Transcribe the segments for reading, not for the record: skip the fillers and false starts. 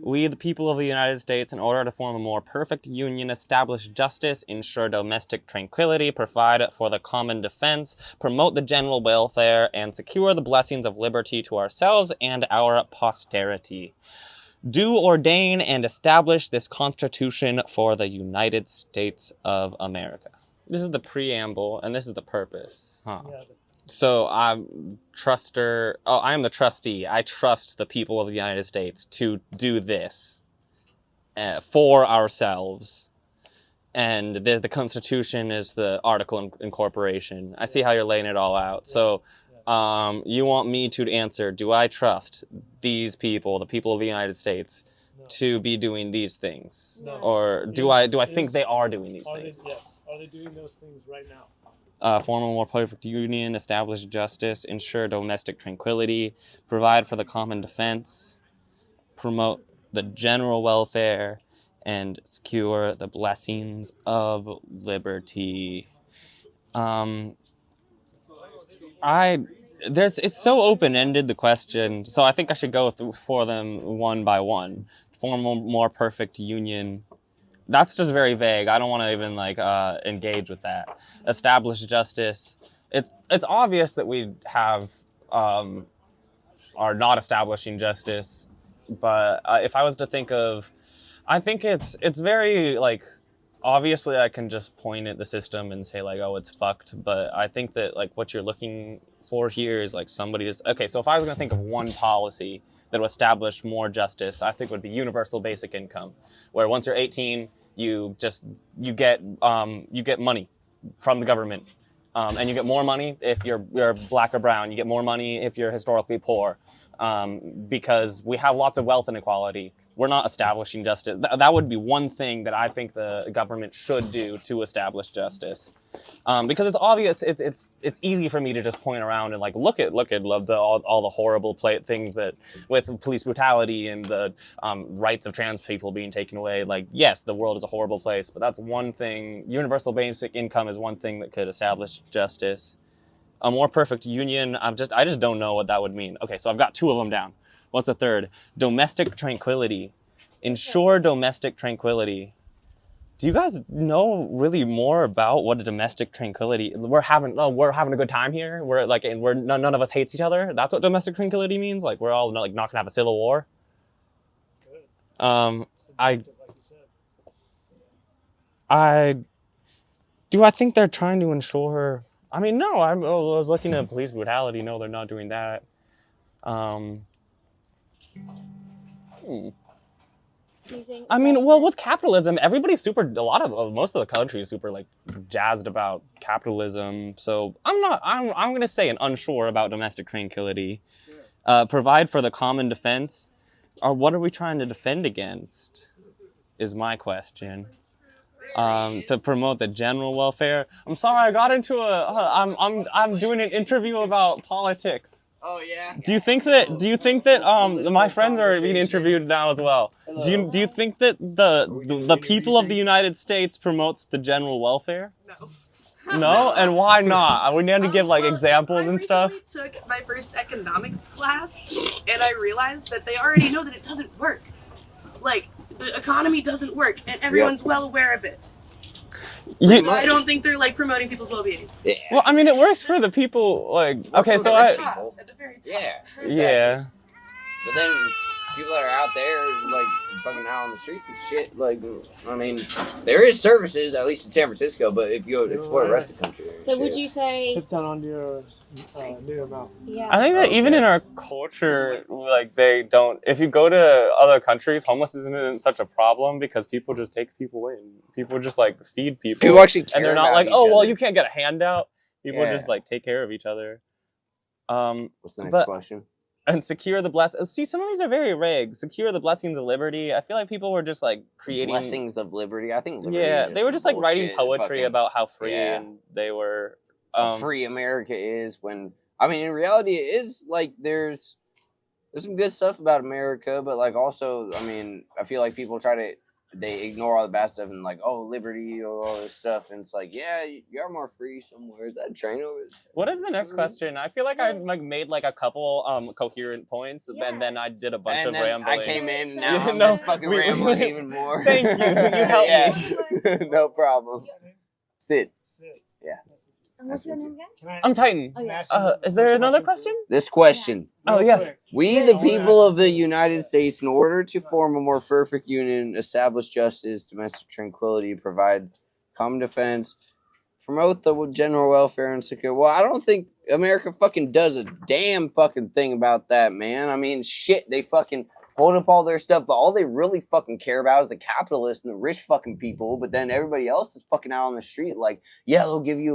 We, the people of the United States, in order to form a more perfect union, establish justice, ensure domestic tranquility, provide for the common defense, promote the general welfare, and secure the blessings of liberty to ourselves and our posterity. Do ordain and establish this Constitution for the United States of America. This is the preamble, and this is the purpose. So I am the trustee. I trust the people of the United States to do this for ourselves. And the Constitution is the article of incorporation. I see how you're laying it all out. So you want me to answer, do I trust these people, the people of the United States, to be doing these things? No. Or do I think they are doing these things? Yes. Are they doing those things right now? Form a more perfect union, establish justice, ensure domestic tranquility, provide for the common defense, promote the general welfare, and secure the blessings of liberty. It's so open-ended, the question, so I think I should go for them one by one. Form a more perfect union. That's just very vague. I don't want to even engage with that. Establish justice. It's obvious that we are not establishing justice, but if I was to think of, I think it's very obviously I can just point at the system and say oh, it's fucked, but I think that what you're looking for here is somebody just, okay, so if I was going to think of one policy that would establish more justice, I think would be universal basic income, where once you're 18, you get money from the government, and you get more money if you're black or brown. You get more money if you're historically poor, because we have lots of wealth inequality. We're not establishing justice. That would be one thing that I think the government should do to establish justice, because it's obvious. It's easy for me to just point around and look at all the horrible things that with police brutality and the rights of trans people being taken away. Yes, the world is a horrible place, but that's one thing. Universal basic income is one thing that could establish justice. A more perfect union. I just don't know what that would mean. Okay, so I've got two of them down. What's a third? Domestic tranquility. Ensure domestic tranquility. Do you guys know really more about what a domestic tranquility? We're having a good time here. None of us hates each other. That's what domestic tranquility means. We're all not gonna have a civil war. Good. I think they're trying to ensure. I mean, no. I was looking at police brutality. No, they're not doing that. I mean, well, with capitalism, everybody's most of the country is super jazzed about capitalism. So I'm going to say an unsure about domestic tranquility. Provide for the common defense. Or what are we trying to defend against? Is my question. To promote the general welfare. I'm sorry, I got into I'm doing an interview about politics. Oh yeah. Do you think that my friends are being interviewed now as well? Do you think that the people of the United States promotes the general welfare? No. No? And why not? We need to give examples and stuff. I recently took my first economics class, and I realized that they already know that it doesn't work. The economy doesn't work, and everyone's well aware of it. So I don't think they're promoting people's well-being. Yeah. Well, I mean, it works for the people. Okay, so at the very top. Yeah. Exactly. Yeah. But then people that are out there, fucking out on the streets and shit, I mean, there is services, at least in San Francisco, but if you go to explore the rest of the country. So would you say... Put down on your mouth. Yeah. I think that even in our culture, they don't... If you go to other countries, homelessness isn't such a problem because people just take people in. People just, feed people. People actually care. And they're not well, you can't get a handout. People just, take care of each other. What's the next question? And secure the blessings. See, some of these are very vague. Secure the blessings of liberty. I feel like people were just creating blessings of liberty. I think liberty. Yeah, they were just writing poetry fucking, about how free and they were. Free America is when. I mean, in reality, it is there's some good stuff about America, but also, I mean, I feel like people try to they ignore all the bad stuff and like, oh, liberty or all this stuff, and it's like, yeah, you are more free somewhere. Is that a train over there? What is the next question? I feel like I like made like a couple coherent points, and then I did a bunch And of then rambling. I came in, and Yeah, now I'm no, just fucking rambling even more. Thank you. You helped me. No problem. Sid. Sid. Yeah. And what's your name again? Can I? I'm Titan. Oh, yeah. Is there another question? This question. Oh, Real yes. quick. We, the people of the United States, in order to form a more perfect union, establish justice, domestic tranquility, provide common defense, promote the general welfare and security. Well, I don't think America fucking does a damn fucking thing about that, man. I mean, shit, they fucking hold up all their stuff, but all they really fucking care about is the capitalists and the rich fucking people, but then everybody else is fucking out on the street like, yeah, they'll give you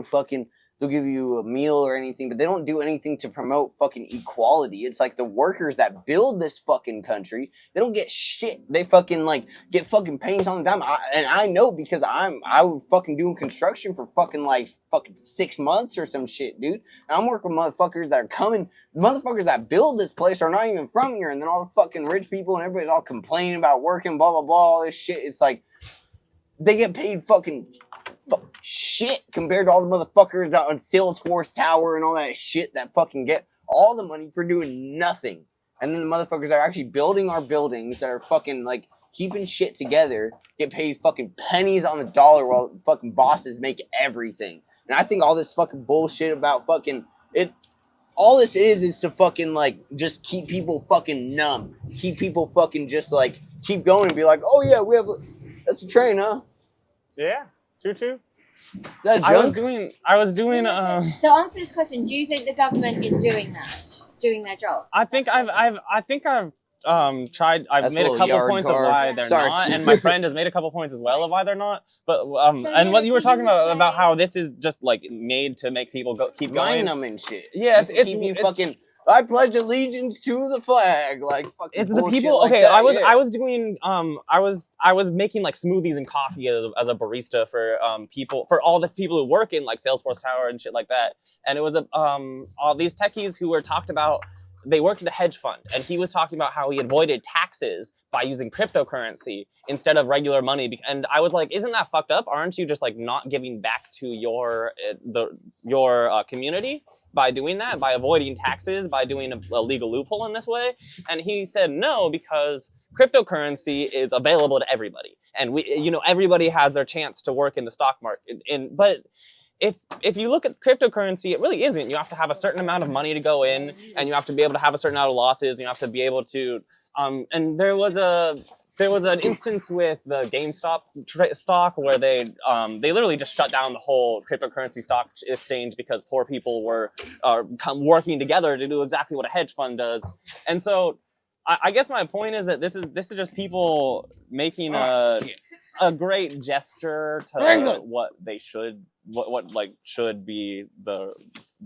a meal or anything, but they don't do anything to promote fucking equality. It's like the workers that build this fucking country, they don't get shit. They fucking like get fucking pennies on the dime. And I know because I was fucking doing construction for fucking 6 months or some shit, dude. And I'm working with motherfuckers that are coming, motherfuckers that build this place are not even from here. And then all the fucking rich people and everybody's all complaining about working, blah, blah, blah, all this shit. It's like, they get paid fucking shit compared to all the motherfuckers out on Salesforce Tower and all that shit that fucking get all the money for doing nothing. And then the motherfuckers that are actually building our buildings that are fucking like keeping shit together get paid fucking pennies on the dollar while fucking bosses make everything. And I think all this fucking bullshit about fucking it, all this is to fucking like just keep people fucking numb. Keep people fucking just like keep going and be like, oh yeah, we have that's a train, huh? Yeah. Choo-choo. That I was junk? doing. So answer this question: do you think the government is doing that, doing their job? I think I've tried. I've That's made a a little couple yard points car. of why they're Sorry. not, and my friend has made a couple points as well of why they're not. But So and what you were so talking would about say- how this is just like made to make people keep Mind going. numbing shit. Yeah, Just to keep you fucking. I pledge allegiance to the flag, like fucking. It's the bullshit people. like Okay, that, I was yeah. doing I was making like smoothies and coffee as a barista for people, for all the people who work in like Salesforce Tower and shit like that. And it was all these techies who were talked about. They worked at a hedge fund, and he was talking about how he avoided taxes by using cryptocurrency instead of regular money. And I was like, isn't that fucked up? Aren't you just like not giving back to your community by doing that, by avoiding taxes, by doing a legal loophole in this way? And he said no, because cryptocurrency is available to everybody, and everybody has their chance to work in the stock market. But if you look at cryptocurrency, it really isn't. You have to have a certain amount of money to go in, and you have to be able to have a certain amount of losses, and you have to be able to and there was an instance with the GameStop stock where they literally just shut down the whole cryptocurrency stock exchange because poor people were working together to do exactly what a hedge fund does. And so I guess my point is that this is just people making a great gesture to what they should what like should be the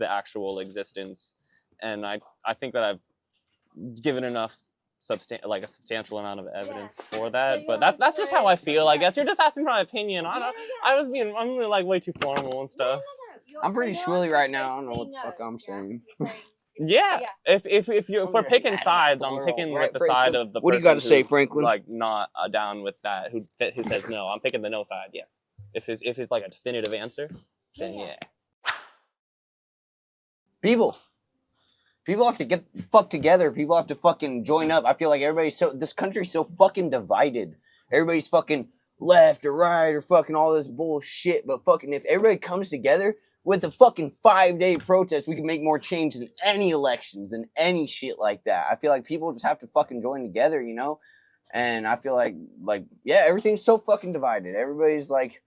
actual existence. And I think that I've given enough a substantial amount of evidence for that, So but that's just how I feel. I yeah. guess you're just asking for my opinion. I don't. Yeah. I'm really like way too formal and stuff. I'm pretty swilly right now. I don't know what the fuck I'm saying. Yeah. If we're picking sides, I'm Right, picking with the Franklin? side of the What do you person gotta say, who's, Franklin? like not down with that, who says no. I'm picking the no side. Yes. If it's like a definitive answer, then yeah. People have to get the fuck together. People have to fucking join up. I feel like this country's so fucking divided. Everybody's fucking left or right or fucking all this bullshit. But fucking if everybody comes together with a fucking 5-day protest, we can make more change than any elections, than any shit like that. I feel like people just have to fucking join together, you know? And I feel like yeah, everything's so fucking divided. Everybody's like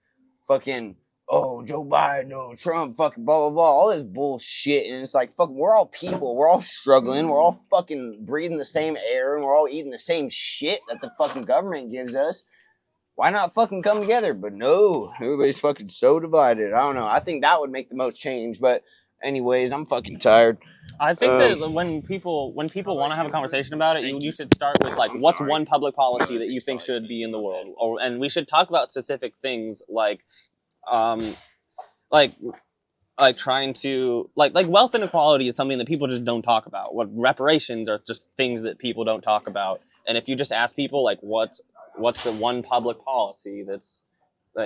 fucking, oh, Joe Biden, oh, Trump, fucking blah, blah, blah, all this bullshit. And it's like, fuck, we're all people. We're all struggling. We're all fucking breathing the same air, and we're all eating the same shit that the fucking government gives us. Why not fucking come together? But no, everybody's fucking so divided. I don't know. I think that would make the most change. But anyways, I'm fucking tired. I think that when people want to have a conversation about it, you should start with like, what's one public policy that you think should be in the world, and we should talk about specific things like trying to like wealth inequality is something that people just don't talk about. What reparations are just things that people don't talk about. And if you just ask people like what's the one public policy that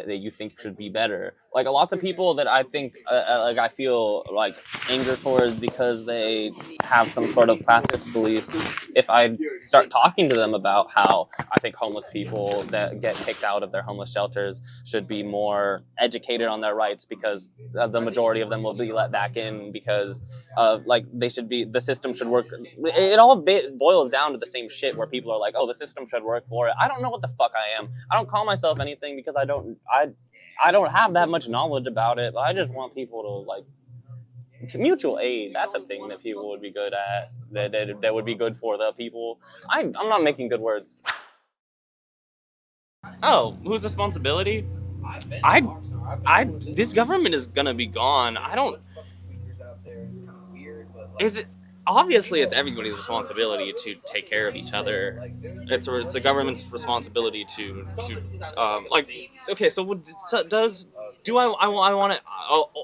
you think should be better? Like, lots of people that I think, like, I feel like anger towards because they have some sort of classist beliefs. If I start talking to them about how I think homeless people that get kicked out of their homeless shelters should be more educated on their rights, because the majority of them will be let back in, because like, the system should work. It all boils down to the same shit, where people are like, oh, the system should work for it. I don't know what the fuck I am. I don't call myself anything because I don't have that much knowledge about it, but I just want people to, like, mutual aid. That's a thing that people would be good at, that would be good for the people. I'm not making good words. Oh, whose responsibility? This government is gonna be gone. I don't. Is it? Obviously, it's everybody's responsibility to take care of each other. It's a government's responsibility to like. Okay, so I want to?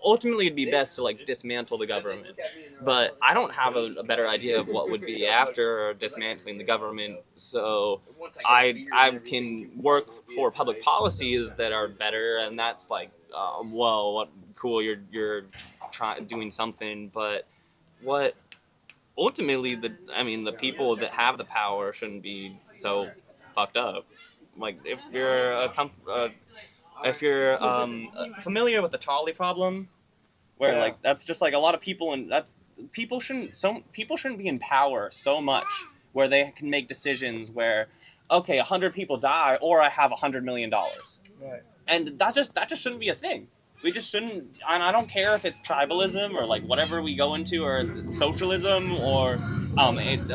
Ultimately, it'd be best to, like, dismantle the government, but I don't have a better idea of what would be after dismantling the government. So I can work for public policies that are better, and that's like, well, what cool, you're doing something, but what? Ultimately, the people that have the power shouldn't be so fucked up. Like, if you're familiar with the trolley problem, where, like, that's just like a lot of people, and people shouldn't be in power so much where they can make decisions where, okay, 100 people die, or I have $100 million, Right. and that just shouldn't be a thing. We just shouldn't, and I don't care if it's tribalism or, like, whatever we go into, or socialism, or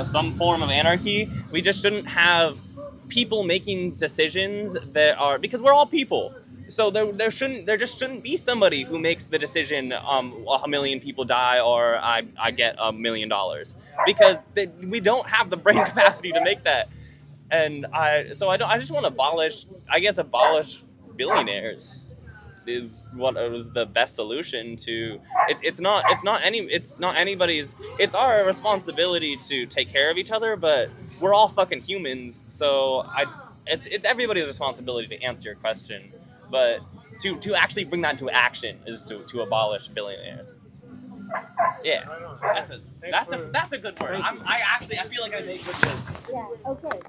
some form of anarchy. We just shouldn't have people making decisions that are, because we're all people. So there just shouldn't be somebody who makes the decision, 1,000,000 people die, or I get $1 million, because we don't have the brain capacity to make that. And I just want to abolish billionaires is what was the best solution to. It's not anybody's. It's our responsibility to take care of each other, but we're all fucking humans. So it's everybody's responsibility to answer your question, but to actually bring that into action is to abolish billionaires. Yeah, Right on. that's a good word. I feel like I made good words. Yeah. Okay.